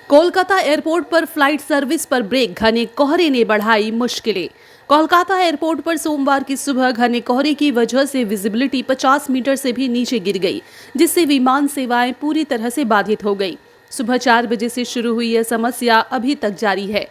Kolkata airport पर flight service पर break, घने कोहरे ने बढ़ाई मुश्किलें। कोलकाता एयरपोर्ट पर सोमवार की सुबह घने कोहरे की वजह से विजिबिलिटी 50 मीटर से भी नीचे गिर गई, जिससे विमान सेवाएं पूरी तरह से बाधित हो गई। सुबह 4 बजे से शुरू हुई यह समस्या अभी तक जारी है।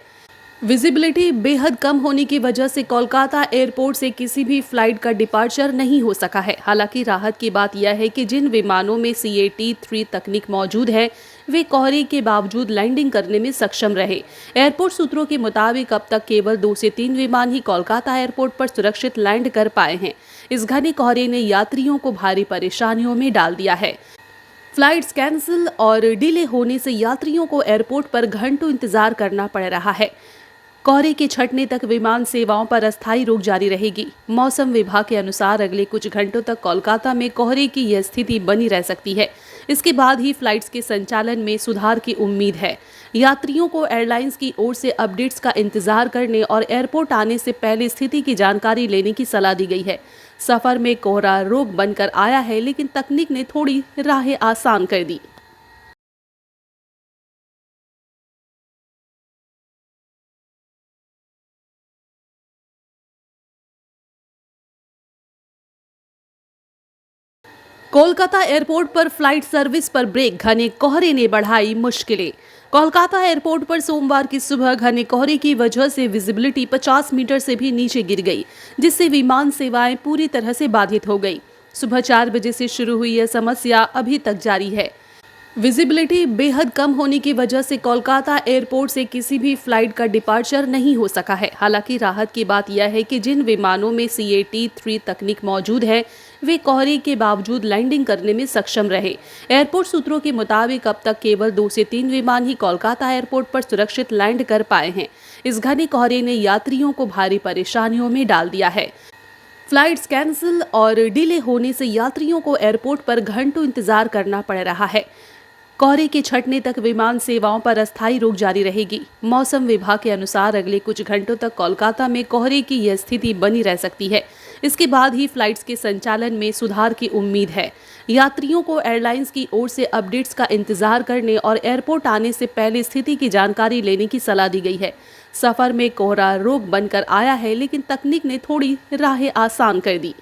विजिबिलिटी बेहद कम होने की वजह से कोलकाता एयरपोर्ट से किसी भी फ्लाइट का डिपार्चर नहीं हो सका है। हालांकि राहत की बात यह है कि जिन विमानों में CAT-3 तकनीक मौजूद है, वे कोहरे के बावजूद लैंडिंग करने में सक्षम रहे। एयरपोर्ट सूत्रों के मुताबिक अब तक केवल 2 से 3 विमान ही कोलकाता एयरपोर्ट पर सुरक्षित लैंड कर पाए हैं। इस घने कोहरे ने यात्रियों को भारी परेशानियों में डाल दिया है। फ्लाइट्स कैंसिल और डिले होने से यात्रियों को एयरपोर्ट पर घंटों इंतजार करना पड़ रहा है। कोहरे के छंटने तक विमान सेवाओं पर अस्थायी रोक जारी रहेगी। मौसम विभाग के अनुसार अगले कुछ घंटों तक कोलकाता में कोहरे की यह स्थिति बनी रह सकती है। इसके बाद ही फ्लाइट्स के संचालन में सुधार की उम्मीद है। यात्रियों को एयरलाइंस की ओर से अपडेट्स का इंतजार करने और एयरपोर्ट आने से पहले स्थिति की जानकारी लेने की सलाह दी गई है। सफर में कोहरा रोग बनकर आया है, लेकिन तकनीक ने थोड़ी राहें आसान कर दी। कोलकाता एयरपोर्ट पर फ्लाइट सर्विस पर ब्रेक, घने कोहरे ने बढ़ाई मुश्किलें। कोलकाता एयरपोर्ट पर सोमवार की सुबह घने कोहरे की वजह से विजिबिलिटी 50 मीटर से भी नीचे गिर गई, जिससे विमान सेवाएं पूरी तरह से बाधित हो गई। सुबह 4 बजे से शुरू हुई यह समस्या अभी तक जारी है। विजिबिलिटी बेहद कम होने की वजह से कोलकाता एयरपोर्ट से किसी भी फ्लाइट का डिपार्चर नहीं हो सका है। हालांकि राहत की बात यह है कि जिन विमानों में CAT-3 तकनीक मौजूद है, वे कोहरे के बावजूद लैंडिंग करने में सक्षम रहे। एयरपोर्ट सूत्रों के मुताबिक अब तक केवल 2 से 3 विमान ही कोलकाता एयरपोर्ट पर सुरक्षित लैंड कर पाए हैं। इस घने कोहरे ने यात्रियों को भारी परेशानियों में डाल दिया है। फ्लाइट्स कैंसिल और डिले होने से यात्रियों को एयरपोर्ट पर घंटों इंतजार करना पड़ रहा है। कोहरे के छंटने तक विमान सेवाओं पर अस्थायी रोक जारी रहेगी। मौसम विभाग के अनुसार अगले कुछ घंटों तक कोलकाता में कोहरे की यह स्थिति बनी रह सकती है। इसके बाद ही फ्लाइट्स के संचालन में सुधार की उम्मीद है। यात्रियों को एयरलाइंस की ओर से अपडेट्स का इंतजार करने और एयरपोर्ट आने से पहले स्थिति की जानकारी लेने की सलाह दी गई है। सफर में कोहरा रोग बनकर आया है, लेकिन तकनीक ने थोड़ी राहें आसान कर दी।